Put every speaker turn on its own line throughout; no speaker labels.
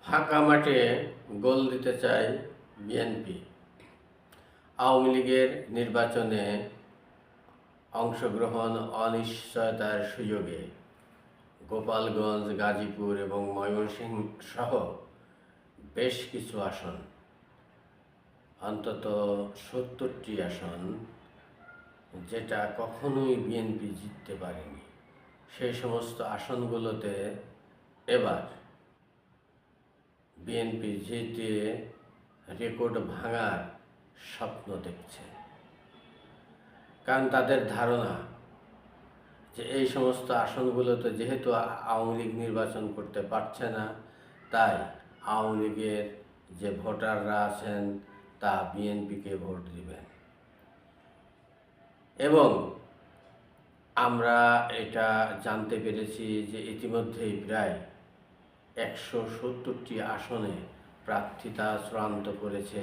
ফাঁকা মাঠে গোল দিতে চায় বিএনপি। আওয়ামী লীগের নির্বাচনে অংশগ্রহণ অনিশ্চয়তার সুযোগে গোপালগঞ্জ, গাজীপুর এবং ময়মনসিংহ সহ বেশ কিছু আসন, অন্তত ৭০টি আসন, যেটা কখনোই বিএনপি জিততে পারেনি, সেই সমস্ত আসনগুলোতে এবার বিএনপি জিতে রেকর্ড ভাঙার স্বপ্ন দেখছে। কারণ তাদের ধারণা যে এই সমস্ত আসনগুলোতে যেহেতু আওয়ামী লীগ নির্বাচন করতে পারছে না, তাই আওয়ামী লীগের যে ভোটাররা আছেন তা বিএনপিকে ভোট দিবেন। এবং আমরা এটা জানতে পেরেছি যে ইতিমধ্যেই প্রায় ১৭০টি আসনে প্রার্থিতা চূড়ান্ত করেছে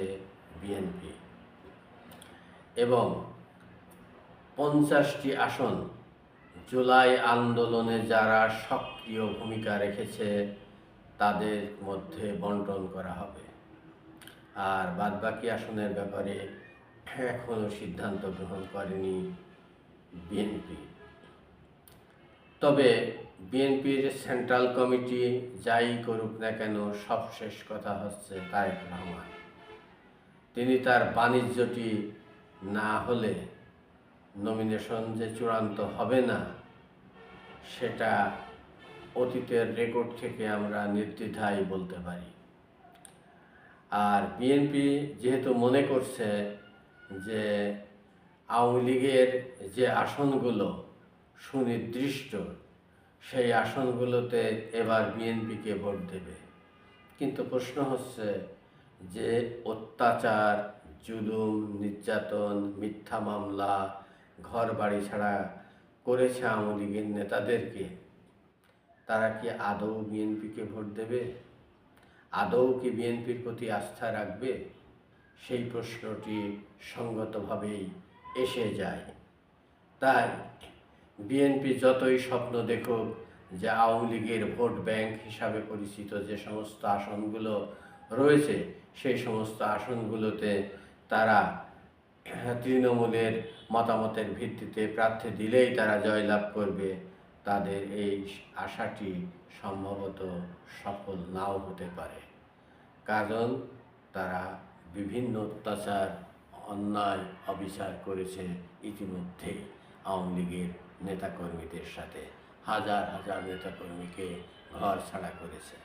বিএনপি এবং ৫০টি আসন জুলাই আন্দোলনে যারা সক্রিয় ভূমিকা রেখেছে তাদের মধ্যে বণ্টন করা হবে। আর বাদবাকি আসনের ব্যাপারে এখনও সিদ্ধান্ত গ্রহণ করেনি বিএনপি। তবে বিএনপির সেন্ট্রাল কমিটি যাই করুক না কেন, সবশেষ কথা হচ্ছে তারেক রহমান। তিনি তার বাণিজ্যটি না হলে নমিনেশন যে চূড়ান্ত হবে না, সেটা অতীতের রেকর্ড থেকে আমরা নির্দ্বিধায় বলতে পারি। আর বিএনপি যেহেতু মনে করছে যে আওয়ামী লীগের যে আসনগুলো সুনির্দিষ্ট, সেই আসনগুলোতে এবার বিএনপিকে ভোট দেবে। কিন্তু প্রশ্ন হচ্ছে যে অত্যাচার, জুলুম, নির্যাতন, মিথ্যা মামলা, ঘর বাড়ি ছাড়া করেছে আওয়ামী লীগের নেতাদেরকে, তারা কি আদৌ বিএনপিকে ভোট দেবে? আদৌ কি বিএনপির প্রতি আস্থা রাখবে? সেই প্রশ্নটি সঙ্গতভাবেই এসে যায়। তাই বিএনপি যতই স্বপ্ন দেখুক যে আওয়ামী লীগের ভোট ব্যাংক হিসাবে পরিচিত যে সমস্ত আসনগুলো রয়েছে, সেই সমস্ত আসনগুলোতে তারা তৃণমূলের মতামতের ভিত্তিতে প্রার্থী দিলেই তারা জয়লাভ করবে, তাদের এই আশাটি সম্ভবত সফল নাও হতে পারে। কারণ তারা বিভিন্ন অত্যাচার, অন্যায়, অবিচার করেছে ইতিমধ্যেই আওয়ামী লীগের নেতাকর্মীদের সাথে। হাজার হাজার নেতাকর্মীকে ঘর ছাড়া করেছে।